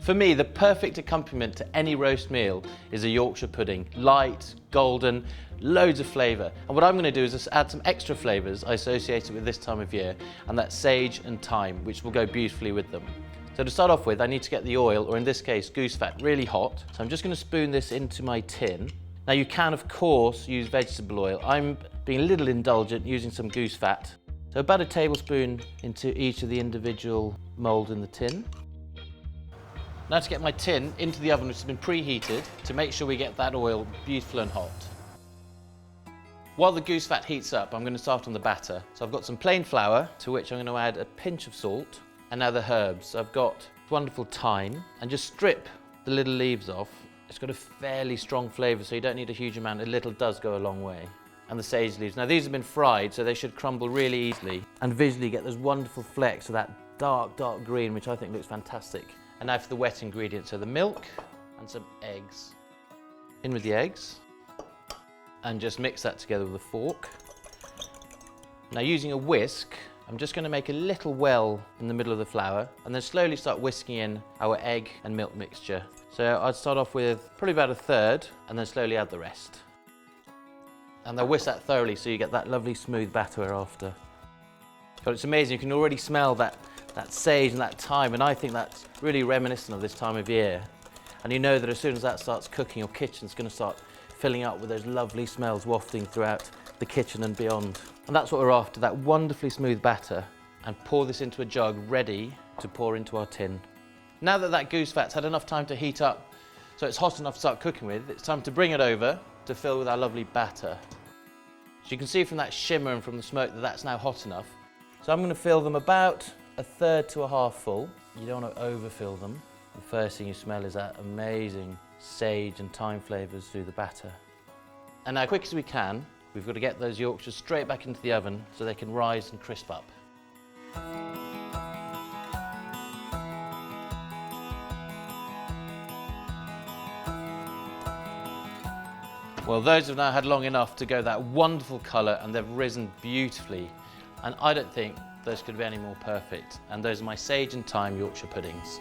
For me, the perfect accompaniment to any roast meal is a Yorkshire pudding. Light, golden, loads of flavour. And what I'm going to do is just add some extra flavours I associate with this time of year, and that's sage and thyme, which will go beautifully with them. So to start off with, I need to get the oil, or in this case, goose fat, really hot. So I'm just going to spoon this into my tin. Now you can, of course, use vegetable oil. I'm being a little indulgent using some goose fat. So about a tablespoon into each of the individual moulds in the tin. Now to get my tin into the oven, which has been preheated, to make sure we get that oil beautiful and hot. While the goose fat heats up, I'm going to start on the batter. So I've got some plain flour, to which I'm going to add a pinch of salt, and now the herbs. So I've got wonderful thyme, and just strip the little leaves off. It's got a fairly strong flavour, so you don't need a huge amount. A little does go a long way. And the sage leaves. Now these have been fried, so they should crumble really easily, and visually get those wonderful flecks of that dark, dark green, which I think looks fantastic. And now for the wet ingredients, so the milk and some eggs. In with the eggs, and just mix that together with a fork. Now using a whisk, I'm just going to make a little well in the middle of the flour, and then slowly start whisking in our egg and milk mixture. So I'd start off with probably about a third, and then slowly add the rest. And then whisk that thoroughly so you get that lovely smooth batter after. But it's amazing, you can already smell that sage and that thyme, and I think that's really reminiscent of this time of year. And you know that as soon as that starts cooking, your kitchen's going to start filling up with those lovely smells wafting throughout the kitchen and beyond. And that's what we're after, that wonderfully smooth batter. And pour this into a jug ready to pour into our tin. Now that that goose fat's had enough time to heat up, so it's hot enough to start cooking with, it's time to bring it over to fill with our lovely batter. So you can see from that shimmer and from the smoke that that's now hot enough. So I'm going to fill them about a third to a half full. You don't want to overfill them. The first thing you smell is that amazing sage and thyme flavours through the batter. And now, quick as we can, we've got to get those Yorkshires straight back into the oven so they can rise and crisp up. Well, those have now had long enough to go that wonderful colour, and they've risen beautifully. And I don't think those could be any more perfect. And those are my sage and thyme Yorkshire puddings.